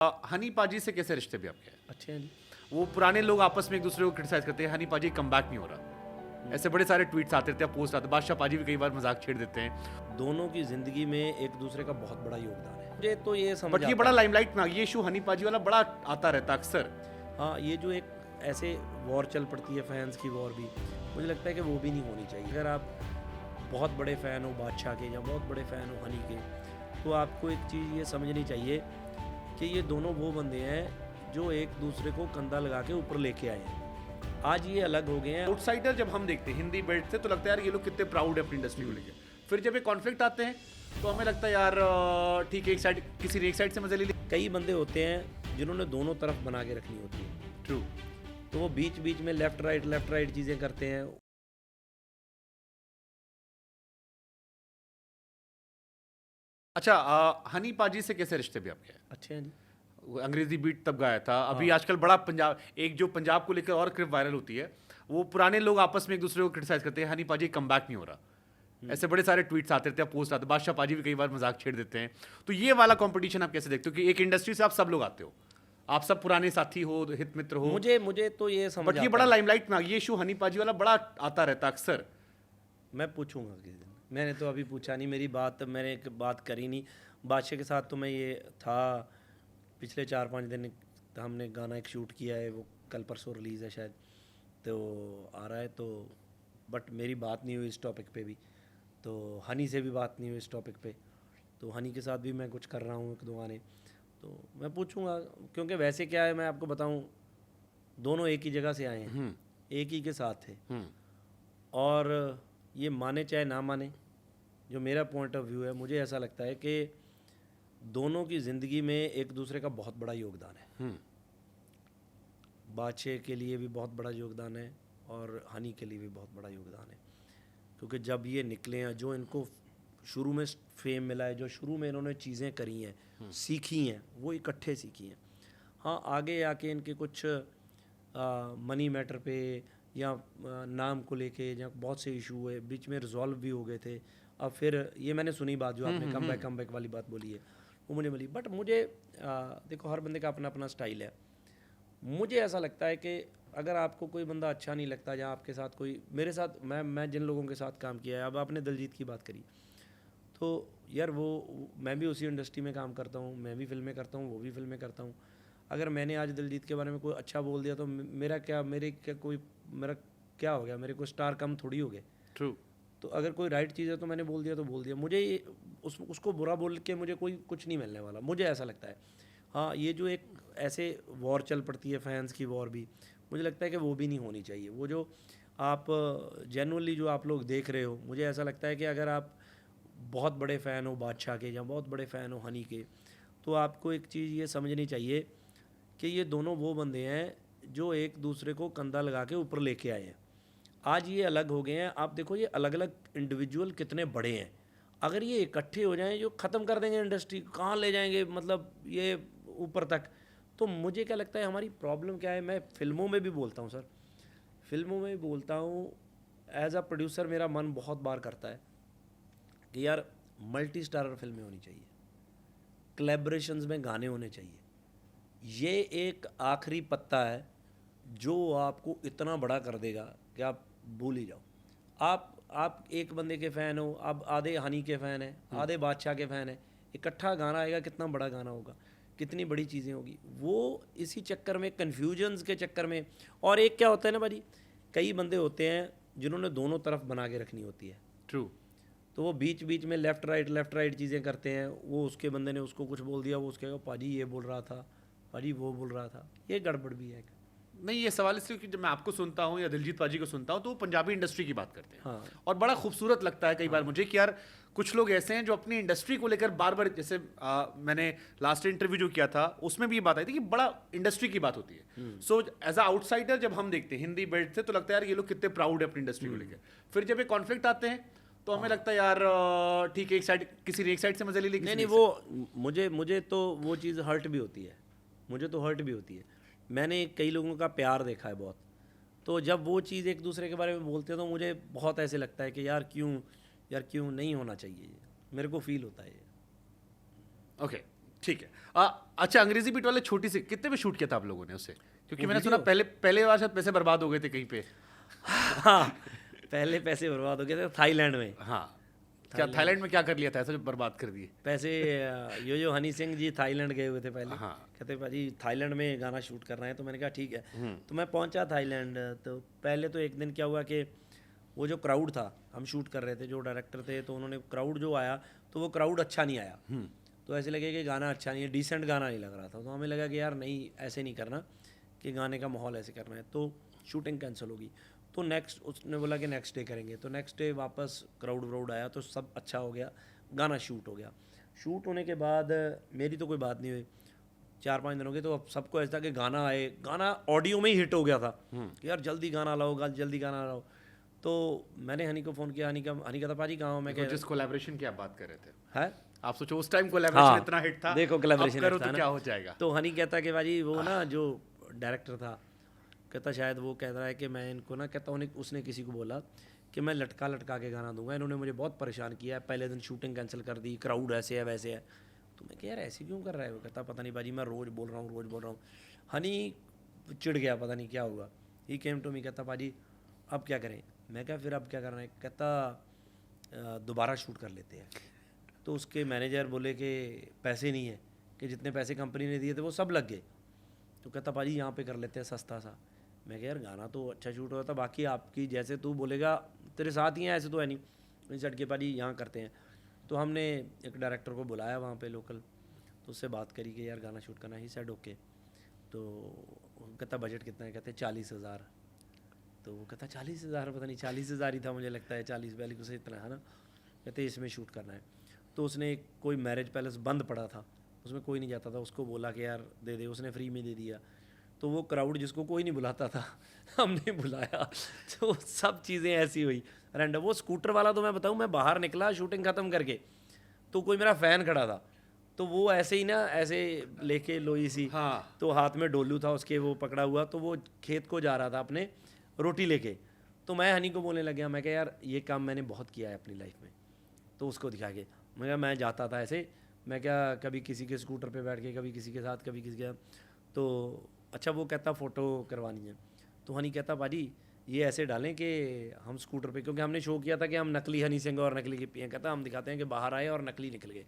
हनी पाजी से कैसे रिश्ते भी आपके? अच्छे हैं जी। वो पुराने लोग आपस में एक दूसरे को क्रिटिसाइज करते हैं, हनी पाजी कम बैक नहीं हो रहा। ऐसे बड़े सारे ट्वीट्स आते थे, पोस्ट आते, बादशाह पाजी भी कई बार मजाक छेड़ देते हैं। दोनों की ज़िंदगी में एक दूसरे का बहुत बड़ा योगदान है। मुझे तो ये समझ बट ये आता बड़ा है। लाइमलाइट में ये इशू हनी पाजी वाला बड़ा आता रहता है अक्सर। हाँ, ये जो एक ऐसे वॉर चल पड़ती है, फैंस की वॉर भी, मुझे लगता है कि वो भी नहीं होनी चाहिए। अगर आप बहुत बड़े फ़ैन हो बादशाह के या बहुत बड़े फ़ैन हो हनी के, तो आपको एक चीज़ ये समझनी चाहिए कि ये दोनों वो बंदे हैं जो एक दूसरे को कंधा लगा के ऊपर लेके आए हैं। आज ये अलग हो गए हैं। आउटसाइडर जब हम देखते हैं हिंदी बेल्ट से तो लगता है यार ये लोग कितने प्राउड है अपनी इंडस्ट्री को लेकर। फिर जब ये कॉन्फ्लिक्ट आते हैं तो हमें लगता है यार ठीक है, एक साइड किसी ने एक साइड से मजा ले ली। कई बंदे होते हैं जिन्होंने दोनों तरफ बना के रखनी होती है, ट्रू। तो वो बीच बीच में लेफ्ट राइट चीज़ें करते हैं। अच्छा, हनी पाजी से कैसे रिश्ते भी आपके? अच्छे हैं जी। वो अंग्रेजी बीट तब गाया था, अभी हाँ। आजकल बड़ा पंजाब एक जो पंजाब को लेकर और क्लिप वायरल होती है, वो पुराने लोग आपस में एक दूसरे को क्रिटिसाइज करते हैं, हनी पाजी कम बैक नहीं हो रहा। ऐसे बड़े सारे ट्वीट्स आते थे, पोस्ट आते, बादशाह पाजी भी कई बार मजाक छेड़ देते हैं। तो ये वाला कंपटीशन आप कैसे देखते हो कि एक इंडस्ट्री से आप सब लोग आते हो, आप सब पुराने साथी हो, हित मित्र हो, मुझे तो ये समझ बट ये आता बड़ा है। लाइमलाइट में ये इशू हनी पाजी वाला बड़ा आता रहता है अक्सर। मैं पूछूंगा किसी दिन। मैंने तो अभी पूछा नहीं, मैंने एक बात करी नहीं। बादशाह के साथ तो मैं ये था, पिछले 4-5 दिन हमने गाना एक शूट किया है, वो कल परसों रिलीज़ है शायद, तो आ रहा है। तो बट मेरी बात नहीं हुई इस टॉपिक पे भी, तो हनी से भी बात नहीं हुई इस टॉपिक पे। तो हनी के साथ भी मैं कुछ कर रहा हूँ 1-2 गाने, तो मैं पूछूंगा। क्योंकि वैसे क्या है, मैं आपको बताऊँ, दोनों एक ही जगह से आए हैं, एक ही के साथ थे। और ये माने चाहे ना माने, जो मेरा पॉइंट ऑफ व्यू है, मुझे ऐसा लगता है कि दोनों की ज़िंदगी में एक दूसरे का बहुत बड़ा योगदान है। बादशाह के लिए भी बहुत बड़ा योगदान है और हनी के लिए भी बहुत बड़ा योगदान है। क्योंकि जब ये निकले हैं, जो इनको शुरू में फेम मिला है, जो शुरू में इन्होंने चीज़ें करी हैं, सीखी हैं, वो इकट्ठे सीखी हैं। हाँ, आगे आके इनके कुछ मनी मैटर पे या नाम को लेके या बहुत से इशू हुए, बीच में रिजॉल्व भी हो गए थे। अब फिर ये मैंने सुनी बात, जो आपने कम बैक वाली बात बोली है, वो मुझे मिली। बट मुझे देखो, हर बंदे का अपना अपना स्टाइल है। मुझे ऐसा लगता है कि अगर आपको कोई बंदा अच्छा नहीं लगता, या आपके साथ कोई, मेरे साथ, मैं जिन लोगों के साथ काम किया है, अब आपने दिलजीत की बात करी, तो यार वो मैं भी उसी इंडस्ट्री में काम करता हूँ, मैं भी फिल्में करता हूँ, वो भी फिल्में करता हूँ। अगर मैंने आज दिलजीत के बारे में कोई अच्छा बोल दिया तो मेरा क्या हो गया, मेरे को स्टार कम थोड़ी हो गए। ट्रू। तो अगर कोई राइट चीज़ है तो मैंने बोल दिया तो बोल दिया। मुझे उसको बुरा बोल के मुझे कोई कुछ नहीं मिलने वाला, मुझे ऐसा लगता है। हाँ, ये जो एक ऐसे वॉर चल पड़ती है, फैंस की वॉर भी, मुझे लगता है कि वो भी नहीं होनी चाहिए। वो जो आप जेनुअनली जो आप लोग देख रहे हो, मुझे ऐसा लगता है कि अगर आप बहुत बड़े फ़ैन हो बादशाह के या बहुत बड़े फ़ैन हो हनी के, तो आपको एक चीज़ ये समझनी चाहिए कि ये दोनों वो बंदे हैं जो एक दूसरे को कंधा लगा के ऊपर लेके आए हैं। आज ये अलग हो गए हैं। आप देखो, ये अलग अलग इंडिविजुअल कितने बड़े हैं। अगर ये इकट्ठे हो जाएं, जो ख़त्म कर देंगे इंडस्ट्री, कहाँ ले जाएंगे, मतलब ये ऊपर तक। तो मुझे क्या लगता है, हमारी प्रॉब्लम क्या है, मैं फ़िल्मों में भी बोलता हूँ सर, फिल्मों में भी बोलता हूँ, एज अ प्रोड्यूसर मेरा मन बहुत बार करता है कि यार मल्टी स्टारर फिल्में होनी चाहिए, कोलैबोरेशंस में गाने होने चाहिए। ये एक आखिरी पत्ता है जो आपको इतना बड़ा कर देगा कि आप भूल ही जाओ। आप एक बंदे के फ़ैन हो, आप आधे हनी के फ़ैन हैं, आधे बादशाह के फ़ैन हैं, इकट्ठा गाना आएगा, कितना बड़ा गाना होगा, कितनी बड़ी चीज़ें होगी। वो इसी चक्कर में, कन्फ्यूजन्स के चक्कर में। और एक क्या होता है ना भाई, कई बंदे होते हैं जिन्होंने दोनों तरफ बना के रखनी होती है। ट्रू। तो वो बीच बीच में लेफ़्ट राइट चीज़ें करते हैं। वो उसके बंदे ने उसको कुछ बोल दिया, वो उसके पाजी ये बोल रहा था, पाजी वो बोल रहा था। ये गड़बड़ भी है। नहीं, ये सवाल इसलिए कि जब मैं आपको सुनता हूँ या दिलजीत पाजी को सुनता हूँ तो वो पंजाबी इंडस्ट्री की बात करते हैं। हाँ। और बड़ा खूबसूरत लगता है कई बार मुझे कि यार कुछ लोग ऐसे हैं जो अपनी इंडस्ट्री को लेकर बार बार, जैसे मैंने लास्ट इंटरव्यू जो किया था उसमें भी ये बात आई थी कि बड़ा इंडस्ट्री की बात होती है। सो एज अ आउटसाइडर जब हम देखते हैं हिंदी बेल्ट से तो लगता है यार ये लोग कितने प्राउड है अपनी इंडस्ट्री को लेकर। फिर जब ये कॉन्फ्लिक्ट आते हैं तो हमें लगता है यार ठीक है, एक साइड किसी ने एक साइड से मजा ले ली। नहीं, वो मुझे तो वो चीज़ हर्ट भी होती है, मुझे तो हर्ट भी होती है। मैंने कई लोगों का प्यार देखा है बहुत, तो जब वो चीज़ एक दूसरे के बारे में बोलते हैं तो मुझे बहुत ऐसे लगता है कि यार क्यों नहीं होना चाहिए ये, मेरे को फील होता है ये। ओके, ठीक है। अच्छा, अंग्रेजी बीट वाले छोटी सी कितने में शूट किया था आप लोगों ने उसे? क्योंकि वो मैंने सुना वीडियो? पहले बार शायद पैसे बर्बाद हो गए थे कहीं पे। हाँ, पहले पैसे बर्बाद हो गए थे थाईलैंड में। हाँ, क्या थाईलैंड में क्या कर लिया था ऐसा जो बर्बाद कर दिए? पैसे यो हनी सिंह जी थाईलैंड गए हुए थे पहले। हाँ। कहते भाजी थाईलैंड में गाना शूट करना है, तो मैंने कहा ठीक है। तो मैं पहुंचा थाईलैंड। तो पहले तो एक दिन क्या हुआ कि वो जो क्राउड था, हम शूट कर रहे थे, जो डायरेक्टर थे, तो उन्होंने क्राउड जो आया तो वो क्राउड अच्छा नहीं आया। तो ऐसे लगे कि गाना अच्छा नहीं है, डिसेंट गाना नहीं लग रहा था। तो हमें लगा कि यार नहीं, ऐसे नहीं करना, कि गाने का माहौल ऐसे करना है। तो शूटिंग कैंसिल होगी। तो नेक्स्ट उसने बोला कि नेक्स्ट डे करेंगे। तो नेक्स्ट डे वापस क्राउड व्राउड आया तो सब अच्छा हो गया, गाना शूट हो गया। शूट होने के बाद मेरी तो कोई बात नहीं हुई, 4-5 दिन हो गए। तो अब सबको ऐसा था कि गाना आए, गाना ऑडियो में ही हिट हो गया था कि यार जल्दी गाना लाओ, जल्दी गाना लाओ। तो मैंने हनी को फ़ोन किया। हनी कहता पाजी कहाँ हो? मैं देखो, कह जिस कोलैबोरेशन की आप बात कर रहे थे, है आप सोचो उस टाइम कोलैबोरेशन इतना हिट था, देखो अब collaboration करो hit था तो ना। क्या हो जाएगा। तो हनी कहता कि भाजी वो ना जो डायरेक्टर था, कहता शायद वो कह रहा है कि मैं इनको ना, कहता उसने किसी को बोला कि मैं लटका लटका के गाना दूंगा, इन्होंने मुझे बहुत परेशान किया है, पहले दिन शूटिंग कैंसिल कर दी, क्राउड ऐसे है वैसे है। तो मैं कह यार ऐसे क्यों कर रहा है? वो कहता पता नहीं भाजी, मैं रोज़ बोल रहा हूँ। हनी चिढ़ गया, पता नहीं क्या हुआ। ही केम टू मी, कहता भाजी अब क्या करें? मैं क्या फिर अब क्या करना है? कहता दोबारा शूट कर लेते हैं। तो उसके मैनेजर बोले कि पैसे नहीं है, कि जितने पैसे कंपनी ने दिए थे वो सब लग गए। तो कहता भाजी यहाँ पे कर लेते हैं सस्ता सा। मैं कह यार गाना तो अच्छा शूट होता, बाकी आपकी जैसे तू बोलेगा, तेरे साथ ही हैं, ऐसे तो है नहीं। चढ़ के भाजी यहाँ करते हैं। तो हमने एक डायरेक्टर को बुलाया वहाँ पे लोकल, तो उससे बात करी कि यार गाना शूट करना। He said okay. तो कहता बजट कितना है? कहते 40,000। तो वो कहता 40,000? पता नहीं 40,000 ही था, मुझे लगता है 40-42 कुछ इतना है ना। कहते इसमें शूट करना है। तो उसने कोई मैरिज पैलेस बंद पड़ा था, उसमें कोई नहीं जाता था, उसको बोला कि यार दे दे, उसने फ्री में दे दिया। तो वो क्राउड जिसको कोई नहीं बुलाता था हमने बुलाया। तो सब चीज़ें ऐसी हुई रैंडम। वो स्कूटर वाला तो मैं बताऊँ, मैं बाहर निकला शूटिंग ख़त्म करके, तो कोई मेरा फ़ैन खड़ा था, तो वो ऐसे ही ना ऐसे लेके लोई सी, हाँ। तो हाथ में डोलू था उसके, वो पकड़ा हुआ, तो वो खेत को जा रहा था अपने रोटी लेके। तो मैं हनी को बोलने लग गया, मैं कहा यार ये काम मैंने बहुत किया है अपनी लाइफ में। तो उसको दिखा के मैं जाता था ऐसे, मैं क्या कभी किसी के स्कूटर पे बैठ के, कभी किसी के साथ, कभी किसी के साथ। तो अच्छा वो कहता फ़ोटो करवानी है। तो हनी कहता भाजी ये ऐसे डालें कि हम स्कूटर पे, क्योंकि हमने शो किया था कि हम नकली हनी सिंह और नकली गिप्पी हैं, कहता हम दिखाते हैं कि बाहर आए और नकली निकल गए।